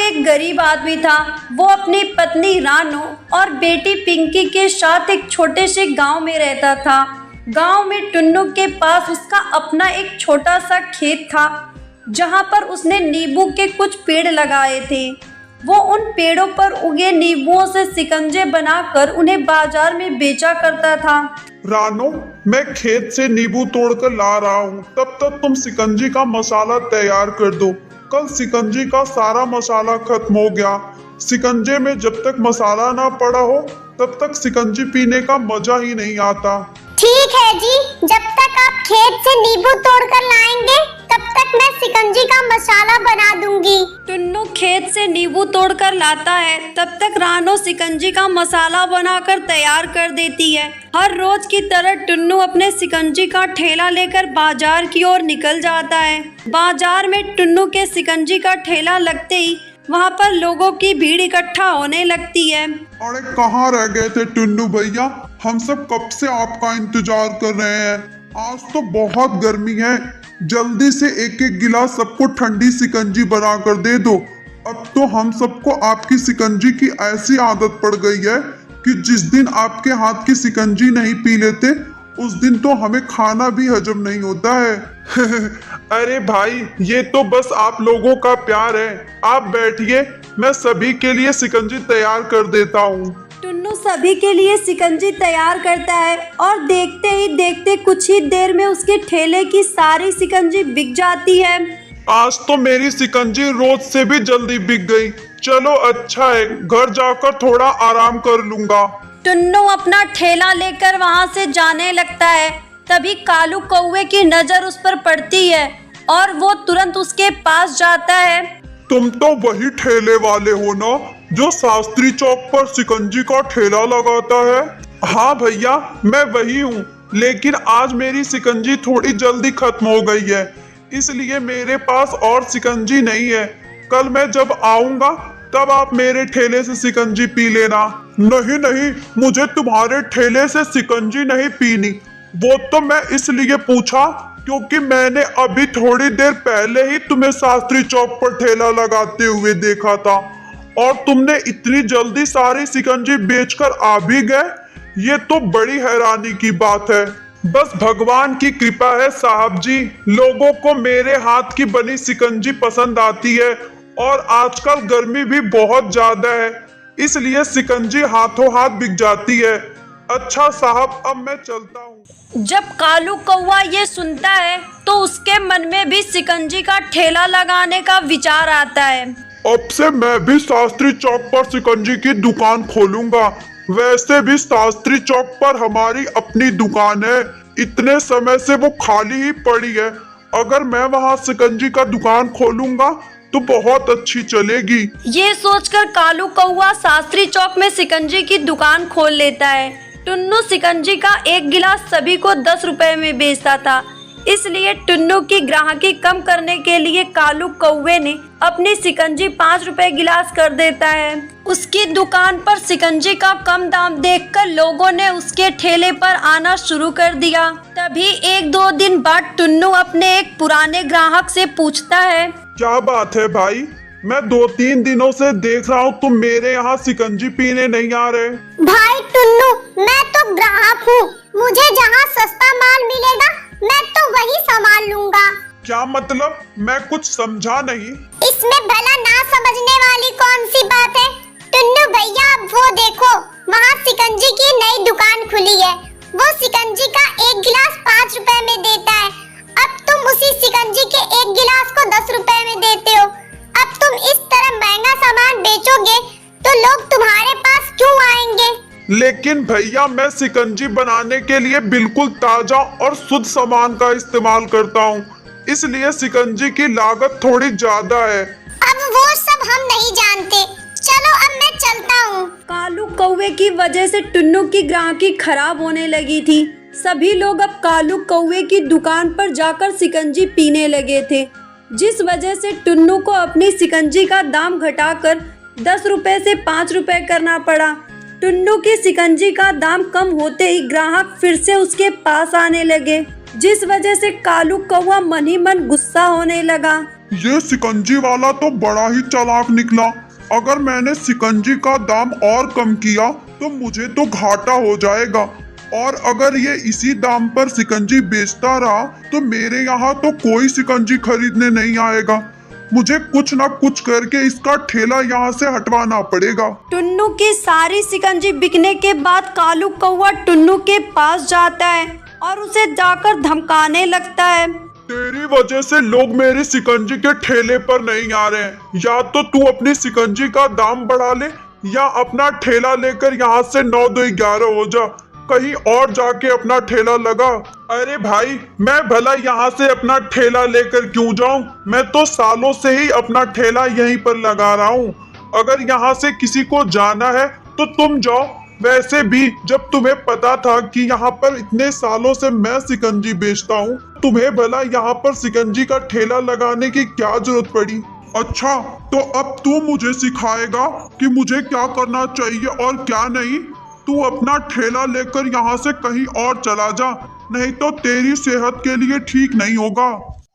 एक गरीब आदमी था। वो अपनी पत्नी रानो और बेटी पिंकी के साथ एक छोटे से गांव में रहता था। गांव में टुन्नू के पास उसका अपना एक छोटा सा खेत था, जहां पर उसने नींबू के कुछ पेड़ लगाए थे। वो उन पेड़ों पर उगे नींबुओं से शिकंजे बनाकर उन्हें बाजार में बेचा करता था। रानो, मैं खेत से नींबू तोड़कर ला रहा हूँ, तब तक तुम शिकंजी का मसाला तैयार कर दो। कल शिकंजी का सारा मसाला खत्म हो गया। शिकंजे में जब तक मसाला ना पड़ा हो तब तक शिकंजी पीने का मजा ही नहीं आता। ठीक है जी, जब तक आप खेत से नींबू तोड़कर लाएंगे तब तक मैं शिकंजी का मसाला बना दूंगी। टुन्नू खेत से नींबू तोड़कर लाता है, तब तक रानो शिकंजी का मसाला बनाकर तैयार कर देती है। हर रोज की तरह टुन्नू अपने शिकंजी का ठेला लेकर बाजार की ओर निकल जाता है। बाजार में टुन्नू के शिकंजी का ठेला लगते ही वहाँ पर लोगों की भीड़ इकट्ठा होने लगती है। अरे कहाँ रह गए थे टुन्नू भैया? हम सब कब से आपका इंतजार कर रहे हैं। आज तो बहुत गर्मी है, जल्दी से एक एक गिलास सबको ठंडी शिकंजी बना कर दे दो। अब तो हम सबको आपकी शिकंजी की ऐसी आदत पड़ गई है कि जिस दिन आपके हाथ की शिकंजी नहीं पी लेते उस दिन तो हमें खाना भी हजम नहीं होता है। अरे भाई, ये तो बस आप लोगों का प्यार है। आप बैठिए, मैं सभी के लिए शिकंजी तैयार कर देता हूँ। टुन्नू सभी के लिए शिकंजी तैयार करता है और देखते ही देखते कुछ ही देर में उसके ठेले की सारी शिकंजी बिक जाती है। आज तो मेरी शिकंजी रोज से भी जल्दी बिक गई। चलो अच्छा है, घर जाकर थोड़ा आराम कर लूंगा। टुन्नू अपना ठेला लेकर वहाँ से जाने लगता है। तभी कालू कौवे की नजर उस पर पड़ती है और वो तुरंत उसके पास जाता है। तुम तो वही ठेले वाले हो ना जो शास्त्री चौक पर शिकंजी का ठेला लगाता है? हाँ भैया, मैं वही हूँ, लेकिन आज मेरी शिकंजी थोड़ी जल्दी खत्म हो गई है, इसलिए मेरे पास और शिकंजी नहीं है। कल मैं जब आऊंगा तब आप मेरे ठेले से शिकंजी पी लेना। नहीं नहीं, मुझे तुम्हारे ठेले से शिकंजी नहीं पीनी। वो तो मैं इसलिए पूछा क्योंकि मैंने अभी थोड़ी देर पहले ही तुम्हें शास्त्री चौक पर ठेला लगाते हुए देखा था और तुमने इतनी जल्दी सारी शिकंजी बेचकर आ भी गए। ये तो बड़ी हैरानी की बात है। बस भगवान की कृपा है साहब जी, लोगों को मेरे हाथ की बनी शिकंजी पसंद आती है और आजकल गर्मी भी बहुत ज्यादा है, इसलिए शिकंजी हाथों हाथ बिक जाती है। अच्छा साहब, अब मैं चलता हूँ। जब कालू कौवा ये सुनता है तो उसके मन में भी शिकंजी का ठेला लगाने का विचार आता है। अब से मैं भी शास्त्री चौक पर शिकंजी की दुकान खोलूंगा। वैसे भी शास्त्री चौक पर हमारी अपनी दुकान है, इतने समय से वो खाली ही पड़ी है। अगर मैं वहाँ शिकंजी का दुकान खोलूंगा तो बहुत अच्छी चलेगी। ये सोचकर कालू कौवा शास्त्री चौक में शिकंजी की दुकान खोल लेता है। टुन्नू शिकंजी का एक गिलास सभी को 10 रुपए में बेचता था, इसलिए टुन्नू की ग्राहकी कम करने के लिए कालू कौवे ने अपनी शिकंजी 5 रुपए गिलास कर देता है। उसकी दुकान पर शिकंजी का कम दाम देखकर लोगों ने उसके ठेले पर आना शुरू कर दिया। तभी 1-2 दिन बाद टुन्नू अपने एक पुराने ग्राहक से पूछता है, क्या बात है भाई, मैं 2-3 दिनों से देख रहा हूँ तुम मेरे यहाँ शिकंजी पीने नहीं आ रहे। भाई टुन्नू, मैं तो ग्राहक हूँ, मुझे जहाँ सस्ता माल मिलेगा मैं तो वही सामान लूंगा। क्या मतलब? मैं कुछ समझा नहीं। इसमें भला ना समझने वाली कौन सी बात है? टुन्नू भैया, अब वो देखो, वहाँ शिकंजी की नई दुकान खुली है। वो शिकंजी का एक गिलास 5 रुपए में देता है। अब तुम उसी शिकंजी के एक गिलास को 10 रुपए में देते हो। अब तुम इस तरह महंगा सामान बेचोगे तो लोग तुम्हारे पास क्यों आएंगे? लेकिन भैया, मैं शिकंजी बनाने के लिए बिल्कुल ताजा और शुद्ध सामान का इस्तेमाल करता हूँ, इसलिए शिकंजी की लागत थोड़ी ज्यादा है। अब वो सब हम नहीं जानते, चलो अब मैं चलता हूँ। कालू कौवे की वजह से टुन्नू की ग्राहकी खराब होने लगी थी। सभी लोग अब कालू कौवे की दुकान पर जाकर शिकंजी पीने लगे थे, जिस वजह से टुन्नू को अपनी शिकंजी का दाम घटाकर 10 रुपए से 5 रुपए करना पड़ा। टुन्नू की शिकंजी का दाम कम होते ही ग्राहक फिर से उसके पास आने लगे, जिस वजह से कालू कौवा मन ही मन गुस्सा होने लगा। ये शिकंजी वाला तो बड़ा ही चालाक निकला। अगर मैंने शिकंजी का दाम और कम किया तो मुझे तो घाटा हो जाएगा, और अगर ये इसी दाम पर शिकंजी बेचता रहा तो मेरे यहाँ तो कोई शिकंजी खरीदने नहीं आएगा। मुझे कुछ ना कुछ करके इसका ठेला यहाँ से हटवाना पड़ेगा। टुन्नू की सारी शिकंजी बिकने के बाद कालू कौवा टुन्नू के पास जाता है और उसे जाकर धमकाने लगता है। तेरी वजह से लोग मेरी शिकंजी के ठेले पर नहीं आ रहे हैं। या तो तू अपनी शिकंजी का दाम बढ़ा ले या अपना ठेला लेकर यहाँ से 9 2 11 हो जा, कहीं और जाके अपना ठेला लगा। अरे भाई, मैं भला यहाँ से अपना ठेला लेकर क्यों जाऊं? मैं तो सालों से ही अपना ठेला यहीं पर लगा रहा हूँ। अगर यहाँ से किसी को जाना है तो तुम जाओ। वैसे भी जब तुम्हें पता था कि यहाँ पर इतने सालों से मैं शिकंजी बेचता हूँ, तुम्हें भला यहाँ पर शिकंजी का ठेला लगाने की क्या जरूरत पड़ी? अच्छा, तो अब तू मुझे सिखाएगा कि मुझे क्या करना चाहिए और क्या नहीं। तू अपना ठेला लेकर यहाँ से कहीं और चला जा, नहीं तो तेरी सेहत के लिए ठीक नहीं होगा।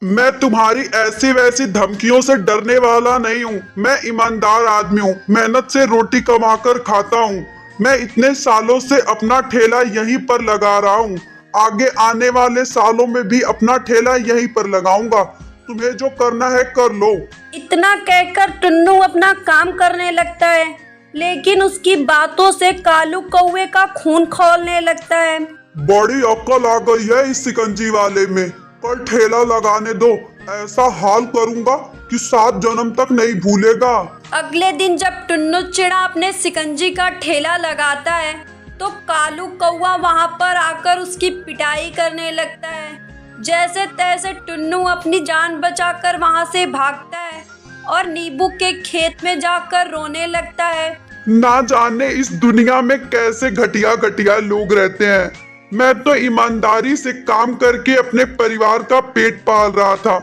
मैं तुम्हारी ऐसी वैसी धमकियों से डरने वाला नहीं हूँ। मैं ईमानदार आदमी हूँ, मेहनत से रोटी कमाकर खाता हूँ। मैं इतने सालों से अपना ठेला यहीं पर लगा रहा हूँ, आगे आने वाले सालों में भी अपना ठेला यहीं पर लगाऊंगा। तुम्हें जो करना है कर लो। इतना कहकर टुन्नू अपना काम करने लगता है, लेकिन उसकी बातों से कालू कौवे का खून खौलने लगता है। बड़ी अक्ल आ गई है इस शिकंजी वाले में। कल ठेला लगाने दो, ऐसा हाल करूंगा कि 7 जन्म तक नहीं भूलेगा। अगले दिन जब टुन्नू चिड़ा अपने शिकंजी का ठेला लगाता है तो कालू कौवा वहां पर आकर उसकी पिटाई करने लगता है। जैसे तैसे टुन्नू अपनी जान बचाकर वहां से भागता है और नींबू के खेत में जाकर रोने लगता है। ना जाने इस दुनिया में कैसे घटिया घटिया लोग रहते हैं। मैं तो ईमानदारी से काम करके अपने परिवार का पेट पाल रहा था,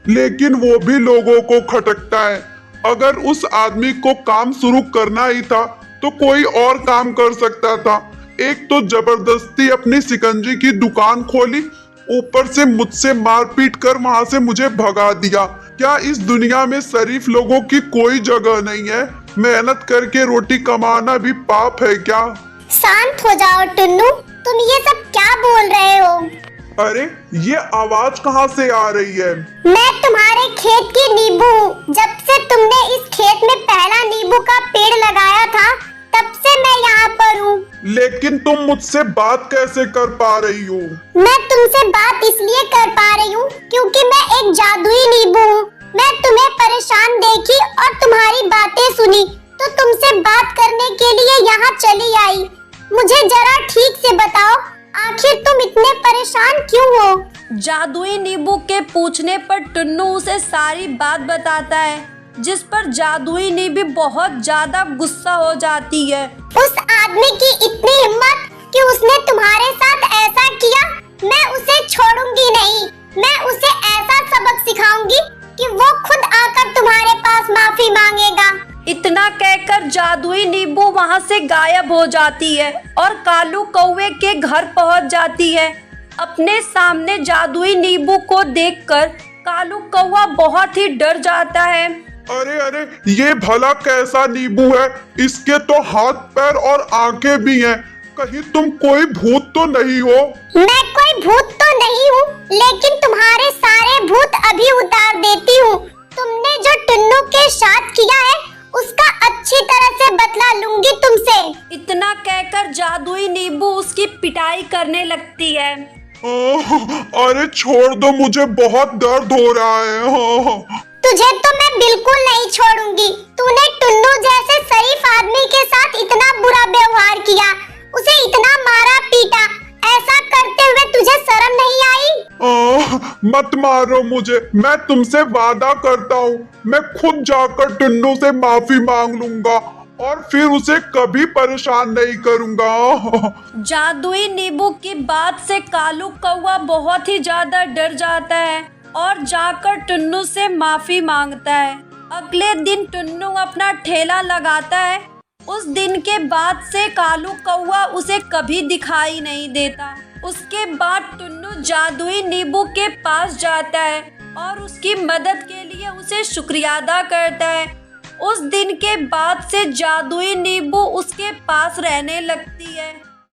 लेकिन वो भी लोगों को खटकता है। अगर उस आदमी को काम शुरू करना ही था तो कोई और काम कर सकता था। एक तो जबरदस्ती अपनी शिकंजी की दुकान खोली, ऊपर से मुझसे मारपीट कर वहां से मुझे भगा दिया। क्या इस दुनिया में शरीफ लोगों की कोई जगह नहीं है? मेहनत करके रोटी कमाना भी पाप है क्या? शांत हो जाओ टुन्नू, तुम ये सब क्या बोल रहे हो? अरे, ये आवाज कहाँ से आ रही है? मैं तुम्हारे खेत की नींबू हूँ। जब से तुमने इस खेत में पहला नींबू का पेड़ लगाया था, तब से मैं यहाँ पर हूँ। लेकिन तुम मुझसे बात कैसे कर पा रही हो? मैं तुमसे बात इसलिए कर पा रही हूँ क्योंकि मैं एक जादुई नींबू हूँ। मैं तुम्हें परेशान देखी और तुम्हारी बातें सुनी तो तुमसे बात करने के लिए यहाँ चली आई। मुझे जरा ठीक से बताओ, आखिर तुम इतने परेशान क्यों हो? जादुई नींबू के पूछने पर टुन्नू उसे सारी बात बताता है, जिस पर जादुई नींबू बहुत ज्यादा गुस्सा हो जाती है। उस आदमी की इतनी हिम्मत कि उसने तुम्हारे साथ ऐसा किया, मैं उसे छोड़ूंगी नहीं। मैं उसे ऐसा सबक सिखाऊंगी कि वो खुद आकर तुम्हारे पास माफी मांगेगा। इतना कहकर जादुई नींबू वहां से गायब हो जाती है और कालू कौवे के घर पहुंच जाती है। अपने सामने जादुई नींबू को देखकर कालू कौवा बहुत ही डर जाता है। अरे अरे, ये भला कैसा नींबू है? इसके तो हाथ पैर और आंखें भी हैं। कहीं तुम कोई भूत तो नहीं हो? मैं कोई भूत तो नहीं हूँ, लेकिन तुम्हारे सारे भूत अभी उतार देती हूँ। तुमने जो टुन्नू के साथ किया है उसका अच्छी तरह से बदला लूंगी तुमसे। इतना कहकर जादुई नींबू उसकी पिटाई करने लगती है। अरे छोड़ दो, मुझे बहुत दर्द हो रहा है। तुझे तो मैं बिल्कुल नहीं छोड़ूंगी। तूने टुन्नू जैसे शरीफ आदमी के साथ इतना बुरा व्यवहार किया, उसे इतना मारा पीटा, ऐसा करते हुए तुझे शर्म नहीं आई? मत मारो मुझे, मैं तुमसे वादा करता हूँ मैं खुद जाकर टुन्नू से माफी मांग लूंगा और फिर उसे कभी परेशान नहीं करूंगा। जादुई नींबू की बात से कालू कौवा बहुत ही ज्यादा डर जाता है और जाकर टुन्नू से माफी मांगता है। अगले दिन टुन्नू अपना ठेला लगाता है। उस दिन के बाद से कालू कौवा उसे कभी दिखाई नहीं देता। उसके बाद टुन्नू जादुई नींबू के पास जाता है और उसकी मदद के लिए उसे शुक्रिया अदा करता है। उस दिन के बाद से जादुई नींबू उसके पास रहने लगती है।